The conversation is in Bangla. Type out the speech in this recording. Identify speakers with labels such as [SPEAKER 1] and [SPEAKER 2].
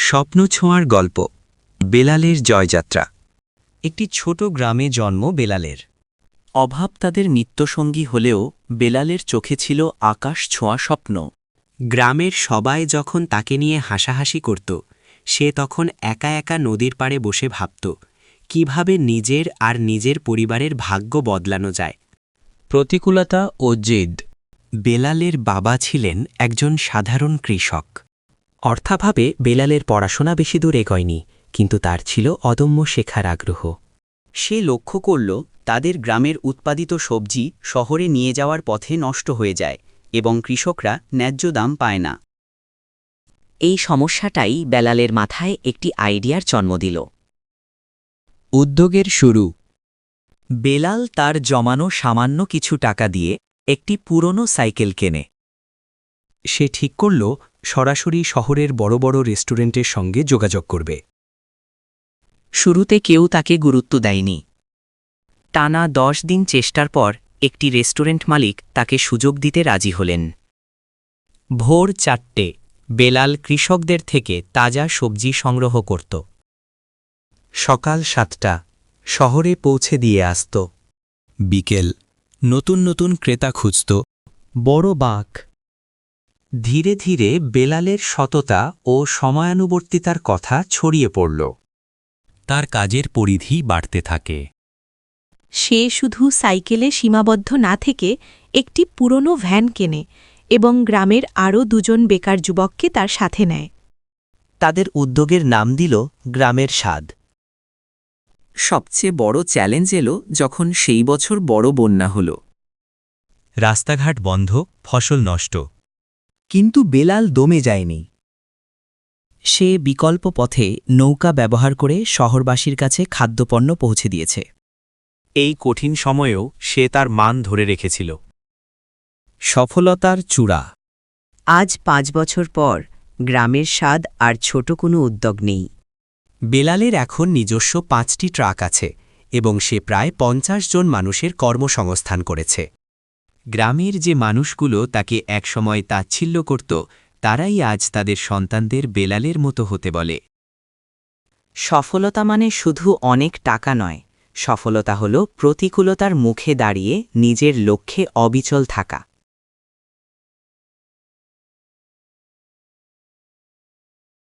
[SPEAKER 1] স্বপ্ন ছোঁয়ার গল্প বেলালের জয়যাত্রা।
[SPEAKER 2] একটি ছোট গ্রামে জন্ম বেলালের। অভাব তাদের নিত্যসঙ্গী হলেও বেলালের চোখে ছিল আকাশ ছোঁয়া স্বপ্ন।
[SPEAKER 1] গ্রামের সবাই যখন তাকে নিয়ে হাসাহাসি করত, সে তখন একা একা নদীর পাড়ে বসে ভাবত কিভাবে নিজের আর নিজের পরিবারের ভাগ্য বদলানো যায়।
[SPEAKER 2] প্রতিকূলতা ও জেদ।
[SPEAKER 1] বেলালের বাবা ছিলেন একজন সাধারণ কৃষক। অর্থাভাবে বেলালের পড়াশোনা বেশি দূর এগোয়নি, কিন্তু তার ছিল অদম্য শেখার আগ্রহ।
[SPEAKER 2] সে লক্ষ্য করল তাদের গ্রামের উৎপাদিত সবজি শহরে নিয়ে যাওয়ার পথে নষ্ট হয়ে যায় এবং কৃষকরা ন্যায্য দাম পায় না।
[SPEAKER 3] এই সমস্যাটাই বেলালের মাথায় একটি আইডিয়ার জন্ম দিল।
[SPEAKER 2] উদ্যোগের শুরু।
[SPEAKER 3] বেলাল তার জমানো সামান্য কিছু টাকা দিয়ে একটি পুরনো সাইকেল কেনে।
[SPEAKER 1] সে ঠিক করল সরাসরি শহরের বড় বড় রেস্টুরেন্টের সঙ্গে যোগাযোগ করবে।
[SPEAKER 3] শুরুতে কেউ তাকে গুরুত্ব দেয়নি। টানা 10 দিন চেষ্টার পর একটি রেস্টুরেন্ট মালিক তাকে সুযোগ দিতে রাজি হলেন।
[SPEAKER 1] ভোর 4টে বেলাল কৃষকদের থেকে তাজা সবজি সংগ্রহ করত। সকাল 7টা শহরে পৌঁছে দিয়ে আসত। বিকেল নতুন নতুন ক্রেতা খুঁজত। বড় বাঁক। ধীরে ধীরে বেলালের সততা ও সময়ানুবর্তিতার কথা ছড়িয়ে পড়ল। তার কাজের পরিধি বাড়তে থাকে।
[SPEAKER 4] সে শুধু সাইকেলে সীমাবদ্ধ না থেকে একটি পুরনো ভ্যান কেনে এবং গ্রামের আরও 2জন বেকার যুবককে তার সাথে নেয়।
[SPEAKER 2] তাদের উদ্যোগের নাম দিল গ্রামের স্বাদ।
[SPEAKER 3] সবচেয়ে বড় চ্যালেঞ্জ এলো যখন সেই বছর বড় বন্যা হল।
[SPEAKER 1] রাস্তাঘাট বন্ধ, ফসল নষ্ট।
[SPEAKER 2] কিন্তু বেলাল দমে যায়নি।
[SPEAKER 3] সে বিকল্প পথে নৌকা ব্যবহার করে শহরবাসীর কাছে খাদ্যপণ্য পৌঁছে দিয়েছে।
[SPEAKER 1] এই কঠিন সময়েও সে তার মান ধরে রেখেছিল। সফলতার চূড়া।
[SPEAKER 3] আজ 5 বছর পর গ্রামের স্বাদ আর ছোট কোনো উদ্যোগ নেই।
[SPEAKER 1] বেলালের এখন নিজস্ব 5টি ট্রাক আছে এবং সে প্রায় 50 জন মানুষের কর্মসংস্থান করেছে। গ্রামের যে মানুষগুলো তাকে একসময় তাচ্ছিল্য করত, তারাই আজ তাদের সন্তানদের বেলালের মতো হতে বলে।
[SPEAKER 3] সফলতা মানে শুধু অনেক টাকা নয়, সফলতা হল প্রতিকূলতার মুখে দাঁড়িয়ে নিজের লক্ষ্যে অবিচল থাকা।